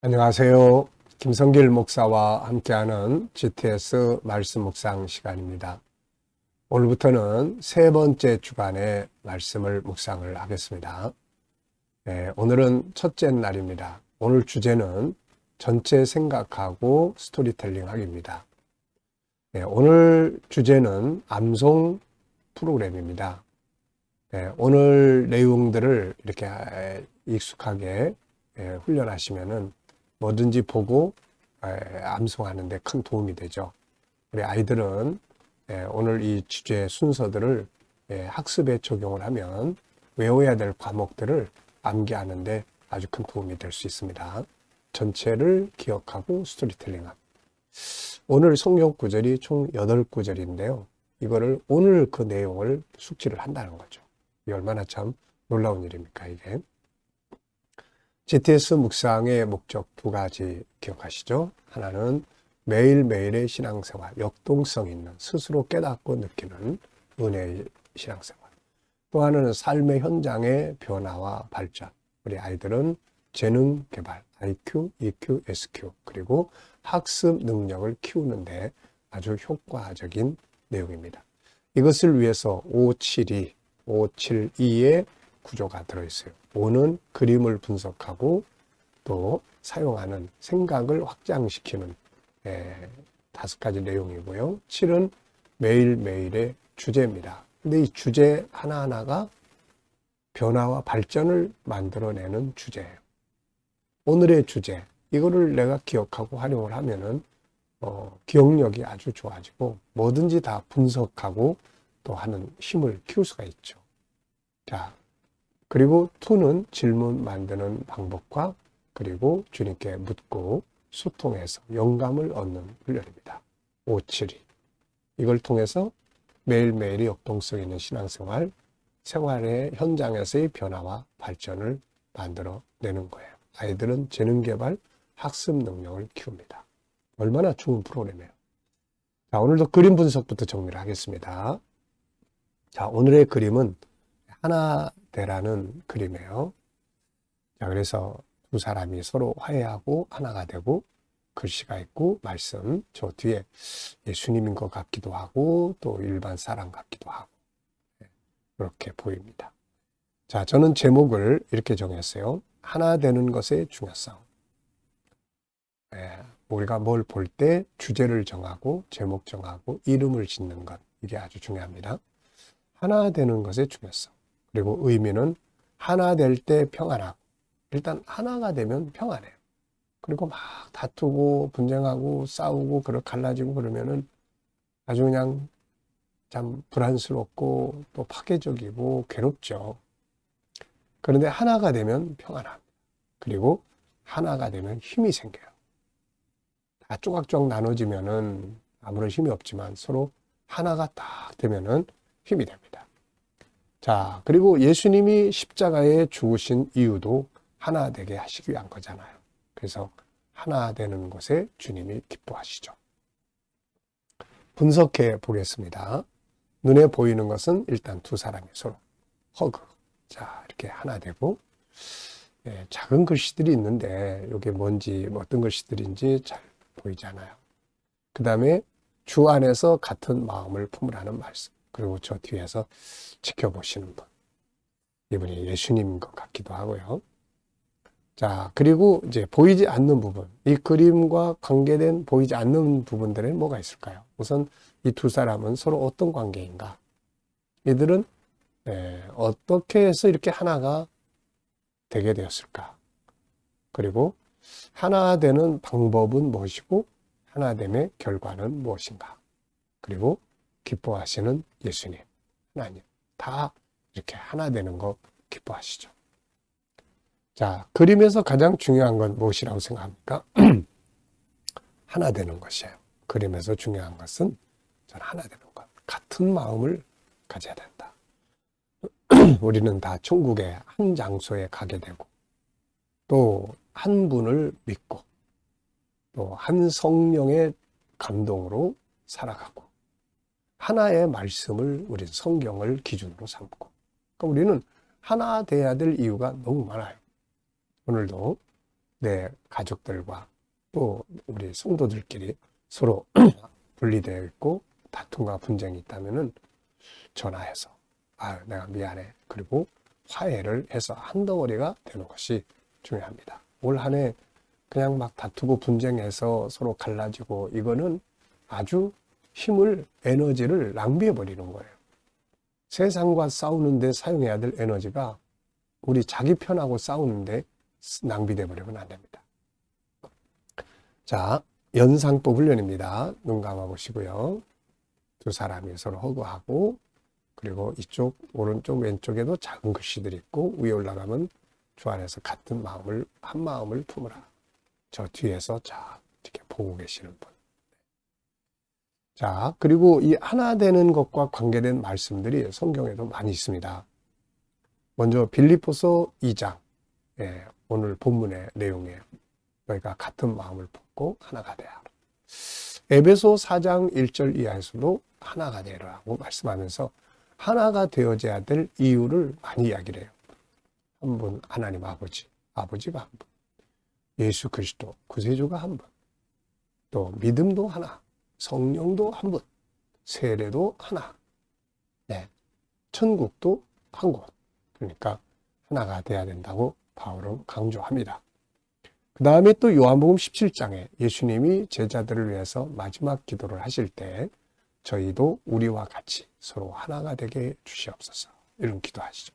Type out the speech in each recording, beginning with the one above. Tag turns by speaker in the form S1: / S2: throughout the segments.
S1: 안녕하세요. 김성길 목사와 함께하는 GTS 말씀 묵상 시간입니다. 오늘부터는 세 번째 주간의 말씀을 묵상을 하겠습니다. 오늘은 첫째 날입니다. 오늘 주제는 전체 생각하고 스토리텔링 하기입니다. 오늘 주제는 암송 프로그램입니다. 오늘 내용들을 이렇게 익숙하게 훈련하시면은 뭐든지 보고 암송하는 데 큰 도움이 되죠. 우리 아이들은 오늘 이 주제 순서들을 학습에 적용을 하면 외워야 될 과목들을 암기하는 데 아주 큰 도움이 될 수 있습니다. 전체를 기억하고 스토리텔링합니다. 오늘 성경 구절이 총 8구절인데요. 이거를 오늘 그 내용을 숙지를 한다는 거죠. 이게 얼마나 참 놀라운 일입니까, 이게. GTS 묵상의 목적 두 가지 기억하시죠? 하나는 매일매일의 신앙생활, 역동성 있는 스스로 깨닫고 느끼는 은혜의 신앙생활. 또 하나는 삶의 현장의 변화와 발전. 우리 아이들은 재능 개발, IQ, EQ, SQ, 그리고 학습 능력을 키우는데 아주 효과적인 내용입니다. 이것을 위해서 572의 구조가 들어있어요. 5는 그림을 분석하고 또 사용하는 생각을 확장시키는 5가지 내용이고요. 7은 매일매일의 주제입니다. 근데 이 주제 하나하나가 변화와 발전을 만들어내는 주제예요. 오늘의 주제, 이거를 내가 기억하고 활용을 하면은 기억력이 아주 좋아지고 뭐든지 다 분석하고 또 하는 힘을 키울 수가 있죠. 자, 그리고 2는 질문 만드는 방법과 그리고 주님께 묻고 소통해서 영감을 얻는 훈련입니다. 572. 이걸 통해서 매일매일의 역동성 있는 신앙생활, 생활의 현장에서의 변화와 발전을 만들어내는 거예요. 아이들은 재능개발, 학습 능력을 키웁니다. 얼마나 좋은 프로그램이에요. 자, 오늘도 그림 분석부터 정리를 하겠습니다. 자, 오늘의 그림은 하나되라는 그림이에요. 자, 그래서 두 사람이 서로 화해하고 하나가 되고 글씨가 있고 말씀, 저 뒤에 예수님인 것 같기도 하고 또 일반 사람 같기도 하고 그렇게 보입니다. 자, 저는 제목을 이렇게 정했어요. 하나 되는 것의 중요성. 우리가 뭘 볼 때 주제를 정하고 제목 정하고 이름을 짓는 것, 이게 아주 중요합니다. 하나 되는 것의 중요성. 그리고 의미는 하나 될 때 평안하고, 일단 하나가 되면 평안해요. 그리고 막 다투고 분쟁하고 싸우고 갈라지고 그러면은 아주 그냥 참 불안스럽고 또 파괴적이고 괴롭죠. 그런데 하나가 되면 평안합니다. 그리고 하나가 되면 힘이 생겨요. 다 조각조각 나눠지면은 아무런 힘이 없지만 서로 하나가 딱 되면은 힘이 됩니다. 자, 그리고 예수님이 십자가에 죽으신 이유도 하나 되게 하시기 위한 거잖아요. 그래서 하나 되는 것에 주님이 기뻐하시죠. 분석해 보겠습니다. 눈에 보이는 것은 일단 두 사람이 서로 허그. 자, 이렇게 하나 되고, 작은 글씨들이 있는데 이게 뭔지 어떤 글씨들인지 잘 보이지 않아요. 그 다음에 주 안에서 같은 마음을 품으라는 말씀. 그리고 저 뒤에서 지켜보시는 분. 이분이 예수님인 것 같기도 하고요. 자, 그리고 이제 보이지 않는 부분. 이 그림과 관계된 보이지 않는 부분들은 뭐가 있을까요? 우선 이 두 사람은 서로 어떤 관계인가? 이들은 어떻게 해서 이렇게 하나가 되게 되었을까? 그리고 하나 되는 방법은 무엇이고 하나됨의 결과는 무엇인가? 그리고 기뻐하시는 예수님, 하나님, 다 이렇게 하나 되는 거 기뻐하시죠. 자, 그림에서 가장 중요한 건 무엇이라고 생각합니까? 하나 되는 것이에요. 그림에서 중요한 것은 저는 하나 되는 것. 같은 마음을 가져야 된다. 우리는 다 천국의 한 장소에 가게 되고 또 한 분을 믿고 또 한 성령의 감동으로 살아가고 하나의 말씀을 우린 성경을 기준으로 삼고 그러니까 우리는 하나 돼야 될 이유가 너무 많아요. 오늘도 내 가족들과 또 우리 성도들끼리 서로 분리되어 있고 다툼과 분쟁이 있다면은 전화해서 내가 미안해. 그리고 화해를 해서 한 덩어리가 되는 것이 중요합니다. 올 한 해 그냥 막 다투고 분쟁해서 서로 갈라지고 이거는 아주 힘을, 에너지를 낭비해 버리는 거예요. 세상과 싸우는데 사용해야 될 에너지가 우리 자기 편하고 싸우는데 낭비돼 버리면 안 됩니다. 자, 연상법 훈련입니다. 눈 감아 보시고요. 두 사람이 서로 허그하고, 그리고 이쪽 오른쪽 왼쪽에도 작은 글씨들이 있고, 위에 올라가면 주 안에서 같은 마음을, 한 마음을 품으라. 저 뒤에서 자 이렇게 보고 계시는 분. 자, 그리고 이 하나 되는 것과 관계된 말씀들이 성경에도 많이 있습니다. 먼저 빌립보서 2장, 오늘 본문의 내용이에요. 너희가 같은 마음을 품고 하나가 되라. 에베소 4장 1절 이하에서도 하나가 되라고 말씀하면서 하나가 되어져야 될 이유를 많이 이야기를 해요. 한 분 하나님 아버지가 한 분, 예수 그리스도 구세주가 한 분, 또 믿음도 하나, 성령도 한 분, 세례도 하나, 천국도 한 곳. 그러니까 하나가 돼야 된다고 바울은 강조합니다. 그 다음에 또 요한복음 17장에 예수님이 제자들을 위해서 마지막 기도를 하실 때 저희도 우리와 같이 서로 하나가 되게 주시옵소서, 이런 기도하시죠.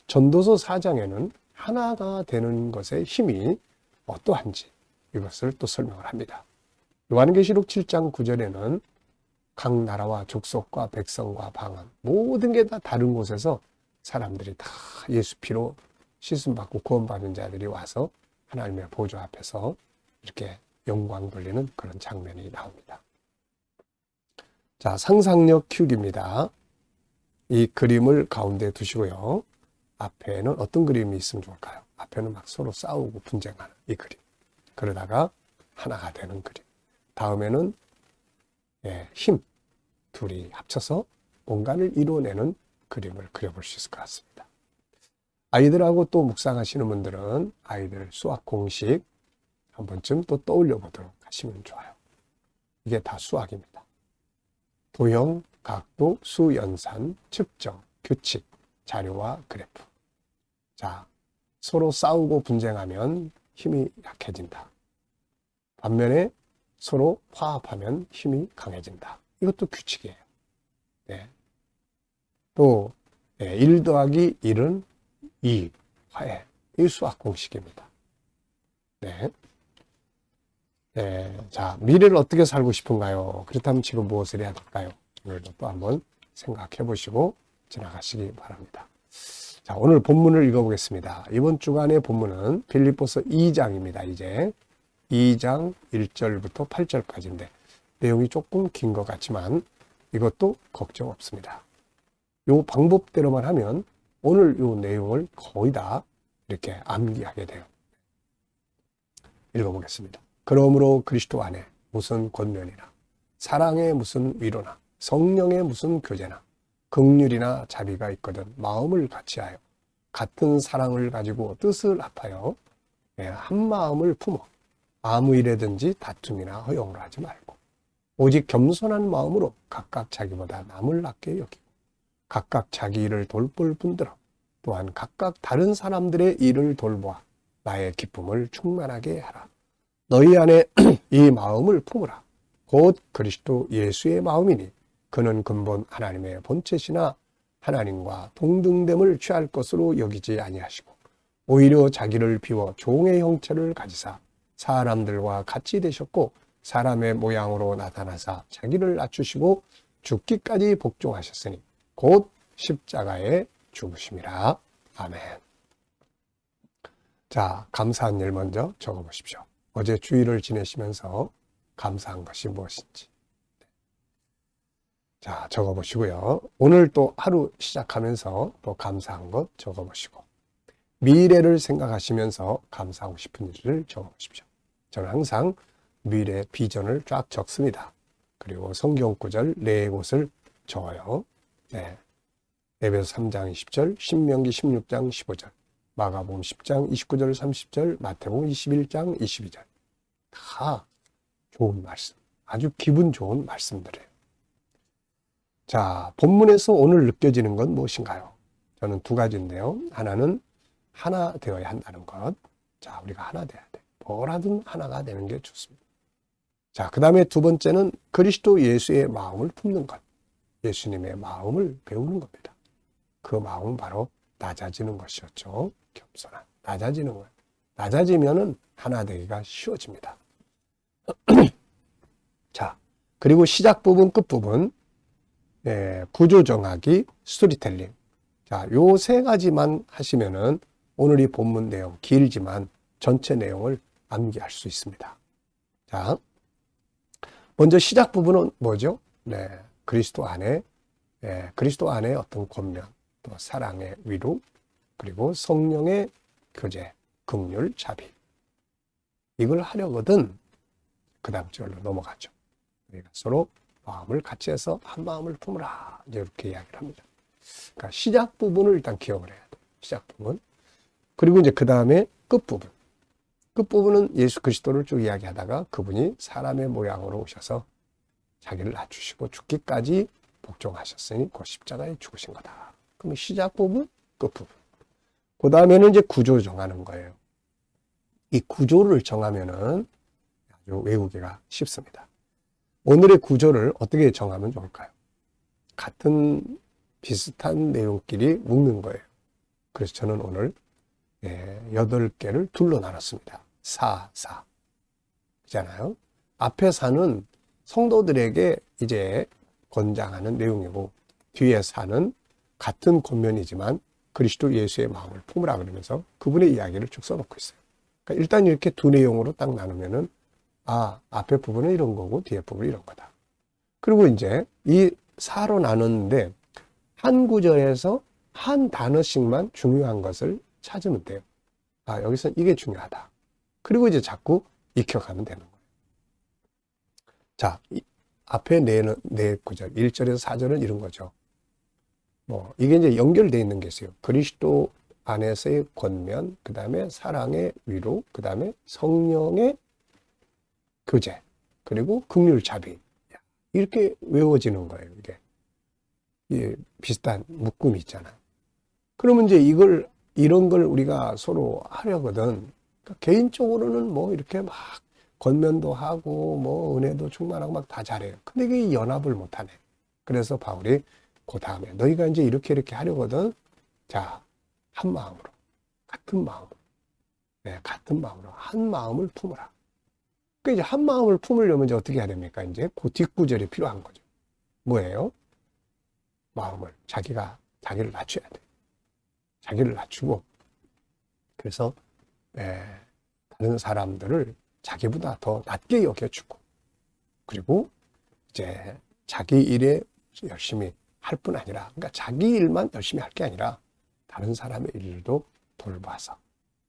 S1: 전도서 4장에는 하나가 되는 것의 힘이 어떠한지 이것을 또 설명을 합니다. 요한계시록 7장 9절에는 각 나라와 족속과 백성과 방언 모든 게 다 다른 곳에서 사람들이 다 예수 피로 씻음받고 구원받은 자들이 와서 하나님의 보좌 앞에서 이렇게 영광 돌리는 그런 장면이 나옵니다. 자, 상상력 키우기입니다. 이 그림을 가운데 두시고요. 앞에는 어떤 그림이 있으면 좋을까요? 앞에는 막 서로 싸우고 분쟁하는 이 그림. 그러다가 하나가 되는 그림. 다음에는 힘, 둘이 합쳐서 뭔가를 이루어내는 그림을 그려볼 수 있을 것 같습니다. 아이들하고 또 묵상하시는 분들은 아이들 수학 공식 한 번쯤 또 떠올려 보도록 하시면 좋아요. 이게 다 수학입니다. 도형, 각도, 수, 연산, 측정, 규칙, 자료와 그래프. 자, 서로 싸우고 분쟁하면 힘이 약해진다. 반면에 서로 화합하면 힘이 강해진다. 이것도 규칙이에요. 또 1 더하기 1은 2, 화해. 이 수학 공식입니다. 자, 미래를 어떻게 살고 싶은가요? 그렇다면 지금 무엇을 해야 될까요? 오늘도 또 한번 생각해 보시고 지나가시기 바랍니다. 자, 오늘 본문을 읽어보겠습니다. 이번 주간의 본문은 빌립보서 2장입니다. 이제 2장 1절부터 8절까지인데 내용이 조금 긴 것 같지만 이것도 걱정 없습니다. 요 방법대로만 하면 오늘 요 내용을 거의 다 이렇게 암기하게 돼요. 읽어보겠습니다. 그러므로 그리스도 안에 무슨 권면이나 사랑에 무슨 위로나 성령의 무슨 교제나 긍휼이나 자비가 있거든 마음을 같이하여 같은 사랑을 가지고 뜻을 합하여 한 마음을 품어 아무 일에든지 다툼이나 허용을 하지 말고 오직 겸손한 마음으로 각각 자기보다 남을 낫게 여기고 각각 자기 일을 돌볼 분들어 또한 각각 다른 사람들의 일을 돌보아 나의 기쁨을 충만하게 하라. 너희 안에 이 마음을 품으라. 곧 그리스도 예수의 마음이니 그는 근본 하나님의 본체시나 하나님과 동등됨을 취할 것으로 여기지 아니하시고 오히려 자기를 비워 종의 형체를 가지사 사람들과 같이 되셨고 사람의 모양으로 나타나사 자기를 낮추시고 죽기까지 복종하셨으니 곧 십자가에 죽으심이라. 아멘. 자, 감사한 일 먼저 적어보십시오. 어제 주일을 지내시면서 감사한 것이 무엇인지. 자, 적어보시고요. 오늘 또 하루 시작하면서 또 감사한 것 적어보시고 미래를 생각하시면서 감사하고 싶은 일을 적어보십시오. 저는 항상 미래 비전을 쫙 적습니다. 그리고 성경 구절 4곳을 적어요. 에베소 3장 20절, 신명기 16장 15절, 마가복음 10장 29절 30절, 마태복음 21장 22절. 다 좋은 말씀, 아주 기분 좋은 말씀들이에요. 자, 본문에서 오늘 느껴지는 건 무엇인가요? 저는 두 가지인데요. 하나는 하나 되어야 한다는 것. 자, 우리가 하나 돼야 돼. 뭐라든 하나가 되는 게 좋습니다. 자, 그 다음에 두 번째는 그리스도 예수의 마음을 품는 것. 예수님의 마음을 배우는 겁니다. 그 마음은 바로 낮아지는 것이었죠. 겸손한, 낮아지는 것. 낮아지면은 하나 되기가 쉬워집니다. 자, 그리고 시작 부분, 끝 부분, 구조 정하기, 스토리텔링. 자, 요 세 가지만 하시면은 오늘 이 본문 내용 길지만 전체 내용을 암기할 수 있습니다. 자, 먼저 시작 부분은 뭐죠? 네, 그리스도 안에 어떤 권면, 또 사랑의 위로, 그리고 성령의 교제, 긍휼, 자비. 이걸 하려거든 그 다음 절로 넘어가죠. 우리가 서로 마음을 같이 해서 한 마음을 품으라. 이제 이렇게 이야기를 합니다. 그러니까 시작 부분을 일단 기억을 해야 돼요. 시작 부분. 그리고 이제 그 다음에 끝 부분. 끝 부분은 예수 그리스도를 쭉 이야기하다가 그분이 사람의 모양으로 오셔서 자기를 낮추시고 죽기까지 복종하셨으니 그 십자가에 죽으신 거다. 그럼 시작 부분, 끝 부분. 그 다음에는 이제 구조 정하는 거예요. 이 구조를 정하면은 아주 외우기가 쉽습니다. 오늘의 구조를 어떻게 정하면 좋을까요? 같은 비슷한 내용끼리 묶는 거예요. 그래서 저는 오늘 8개를 둘로 나눴습니다. 4. 그잖아요. 앞에 4는 성도들에게 이제 권장하는 내용이고, 뒤에 4는 같은 권면이지만 그리스도 예수의 마음을 품으라 그러면서 그분의 이야기를 쭉 써놓고 있어요. 그러니까 일단 이렇게 두 내용으로 딱 나누면은 앞에 부분은 이런 거고 뒤에 부분은 이런 거다. 그리고 이제 이 4로 나눴는데 한 구절에서 한 단어씩만 중요한 것을 찾으면 돼요. 여기서 이게 중요하다. 그리고 이제 자꾸 익혀가면 되는 거예요. 자, 앞에 네 구절, 1절에서 4절은 이런 거죠. 이게 이제 연결되어 있는 게 있어요. 그리스도 안에서의 권면, 그 다음에 사랑의 위로, 그 다음에 성령의 교제, 그리고 긍휼 자비. 이렇게 외워지는 거예요, 이게. 비슷한 묶음이 있잖아요. 그러면 이제 이런 걸 우리가 서로 하려거든. 그러니까 개인적으로는 이렇게 막 권면도 하고, 은혜도 충만하고 막 다 잘해요. 근데 이게 연합을 못 하네. 그래서 바울이 그 다음에 너희가 이제 이렇게 하려거든. 자, 한 마음으로, 같은 마음으로, 같은 마음으로 한 마음을 품으라. 그 이제 한 마음을 품으려면 이제 어떻게 해야 됩니까? 이제 그 뒷구절이 필요한 거죠. 뭐예요? 마음을 자기를 낮춰야 돼. 자기를 낮추고, 그래서 다른 사람들을 자기보다 더 낮게 여겨주고, 그리고 이제 자기 일에 열심히 할 뿐 아니라, 그러니까 자기 일만 열심히 할 게 아니라 다른 사람의 일도 돌봐서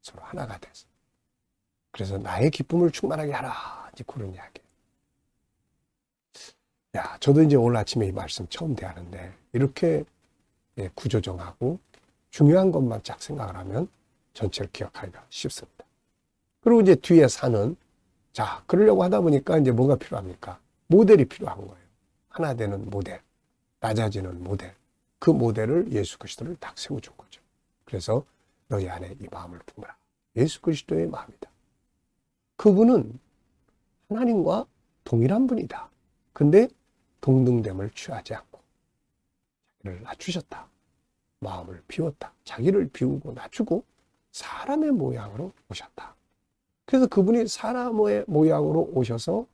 S1: 서로 하나가 돼서, 그래서 나의 기쁨을 충만하게 하라. 이제 그런 이야기. 저도 이제 오늘 아침에 이 말씀 처음 대하는데 이렇게 구조 정하고 중요한 것만 쫙 생각을 하면 전체를 기억하기가 쉽습니다. 그리고 이제 뒤에 사는, 자, 그러려고 하다 보니까 이제 뭐가 필요합니까? 모델이 필요한 거예요. 하나 되는 모델, 낮아지는 모델. 그 모델을 예수 그리스도를 딱 세워준 거죠. 그래서 너희 안에 이 마음을 품으라. 예수 그리스도의 마음이다. 그분은 하나님과 동일한 분이다. 근데 동등됨을 취하지 않고 자기를 낮추셨다. 마음을 비웠다. 자기를 비우고 낮추고 사람의 모양으로 오셨다. 그래서 그분이 사람의 모양으로 오셔서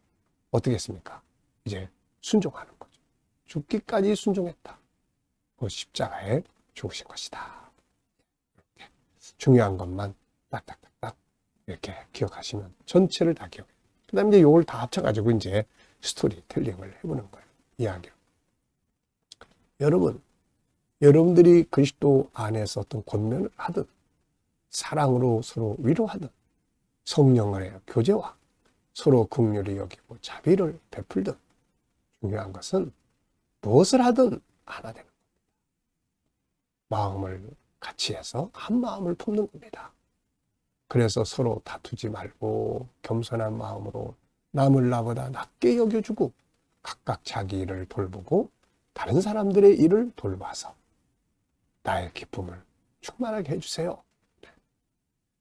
S1: 어떻게 했습니까? 이제 순종하는 거죠. 죽기까지 순종했다. 그 십자가에 죽으신 것이다. 이렇게 중요한 것만 딱딱딱딱 이렇게 기억하시면 전체를 다 기억해요. 그 다음에 이제 이걸 다 합쳐가지고 이제 스토리텔링을 해보는 거예요. 이야기로. 여러분들이 그리스도 안에서 어떤 권면을 하든, 사랑으로 서로 위로하든, 성령의 교제와 서로 긍휼히 여기고 자비를 베풀든, 중요한 것은 무엇을 하든 하나 되는 겁니다. 마음을 같이 해서 한 마음을 품는 겁니다. 그래서 서로 다투지 말고 겸손한 마음으로 남을 나보다 낮게 여겨주고 각각 자기 일을 돌보고 다른 사람들의 일을 돌봐서 나의 기쁨을 충만하게 해주세요.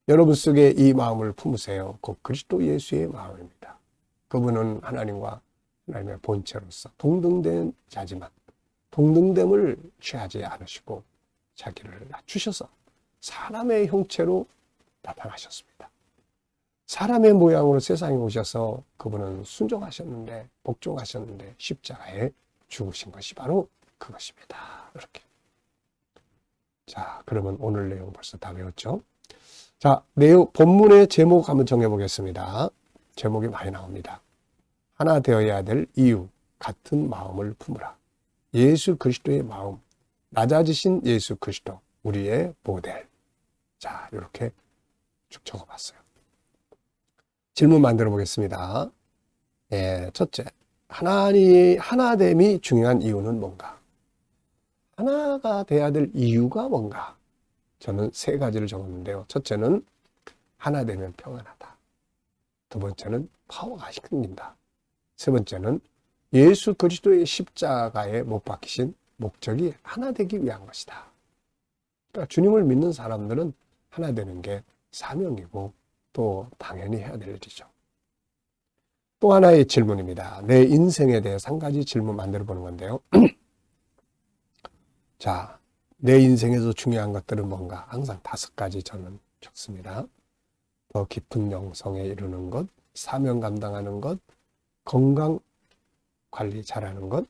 S1: 여러분 속에 이 마음을 품으세요. 곧 그리스도 예수의 마음입니다. 그분은 하나님과 하나님의 본체로서 동등된 자지만 동등됨을 취하지 않으시고 자기를 낮추셔서 사람의 형체로 나타나셨습니다. 사람의 모양으로 세상에 오셔서 그분은 순종하셨는데 복종하셨는데 십자가에 죽으신 것이 바로 그것입니다. 이렇게. 자, 그러면 오늘 내용 벌써 다 외웠죠? 자, 본문의 제목 한번 정해보겠습니다. 제목이 많이 나옵니다. 하나 되어야 될 이유, 같은 마음을 품으라. 예수 그리스도의 마음, 낮아지신 예수 그리스도, 우리의 모델. 자, 이렇게 쭉 적어봤어요. 질문 만들어 보겠습니다. 첫째, 하나됨이 중요한 이유는 뭔가? 하나가 돼야 될 이유가 뭔가? 저는 3가지를 적었는데요. 첫째는 하나 되면 평안하다. 두 번째는 파워가 생긴다. 세 번째는 예수 그리스도의 십자가에 못 박히신 목적이 하나 되기 위한 것이다. 그러니까 주님을 믿는 사람들은 하나 되는 게 사명이고 또 당연히 해야 될 일이죠. 또 하나의 질문입니다. 내 인생에 대해서 1가지 질문 만들어 보는 건데요. 자, 내 인생에서 중요한 것들은 뭔가? 항상 5가지 저는 적습니다. 더 깊은 영성에 이르는 것, 사명 감당하는 것, 건강 관리 잘하는 것,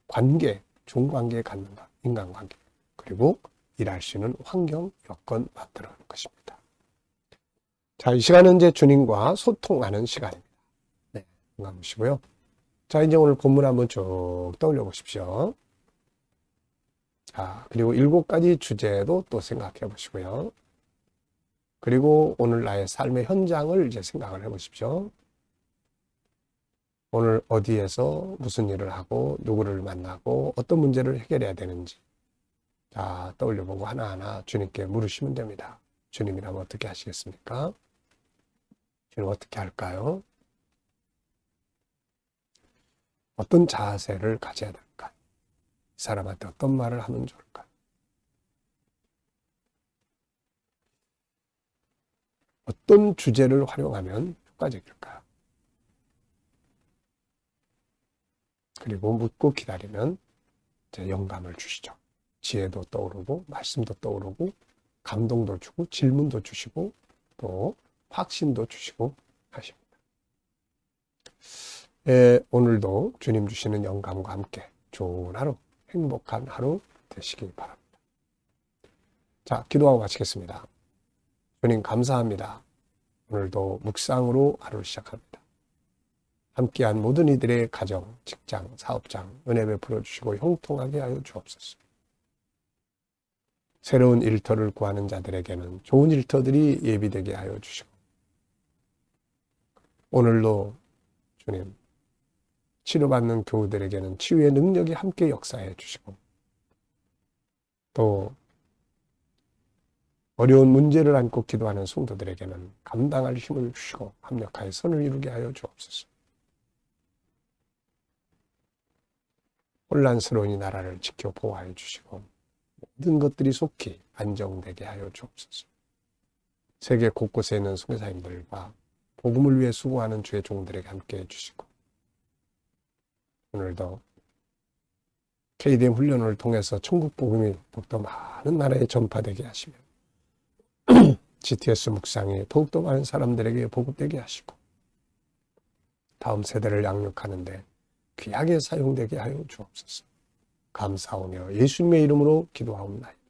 S1: 관계, 좋은 관계 갖는 것, 인간관계, 그리고 일할 수 있는 환경, 여건 만들어내는 것입니다. 자, 이 시간은 이제 주님과 소통하는 시간입니다. 네, 건강 보시고요. 자, 이제 오늘 본문 한번 쭉 떠올려 보십시오. 자, 그리고 7가지 주제도 또 생각해 보시고요. 그리고 오늘 나의 삶의 현장을 이제 생각을 해 보십시오. 오늘 어디에서 무슨 일을 하고 누구를 만나고 어떤 문제를 해결해야 되는지 자, 떠올려 보고 하나하나 주님께 물으시면 됩니다. 주님이라면 어떻게 하시겠습니까? 주님 어떻게 할까요? 어떤 자세를 가져야 될까? 이 사람한테 어떤 말을 하면 좋을까? 어떤 주제를 활용하면 효과적일까? 그리고 묻고 기다리면 이제 영감을 주시죠. 지혜도 떠오르고 말씀도 떠오르고 감동도 주고 질문도 주시고 또 확신도 주시고 하십니다. 오늘도 주님 주시는 영감과 함께 좋은 하루, 행복한 하루 되시기 바랍니다. 자, 기도하고 마치겠습니다. 주님 감사합니다. 오늘도 묵상으로 하루를 시작합니다. 함께한 모든 이들의 가정, 직장, 사업장 은혜 베풀어 주시고 형통하게 하여 주옵소서. 새로운 일터를 구하는 자들에게는 좋은 일터들이 예비되게 하여 주시고 오늘도 주님 치료받는 교우들에게는 치유의 능력이 함께 역사해 주시고 또 어려운 문제를 안고 기도하는 성도들에게는 감당할 힘을 주시고 합력하여 선을 이루게 하여 주옵소서. 혼란스러운 이 나라를 지켜 보호하여 주시고 모든 것들이 속히 안정되게 하여 주옵소서. 세계 곳곳에 있는 선교사님들과 복음을 위해 수고하는 주의 종들에게 함께해 주시고 오늘도 KDM 훈련을 통해서 천국 복음이 더욱더 많은 나라에 전파되게 하시며 GTS 묵상이 더욱더 많은 사람들에게 보급되게 하시고 다음 세대를 양육하는데 귀하게 사용되게 하여 주옵소서. 감사하며 예수님의 이름으로 기도하옵나이다.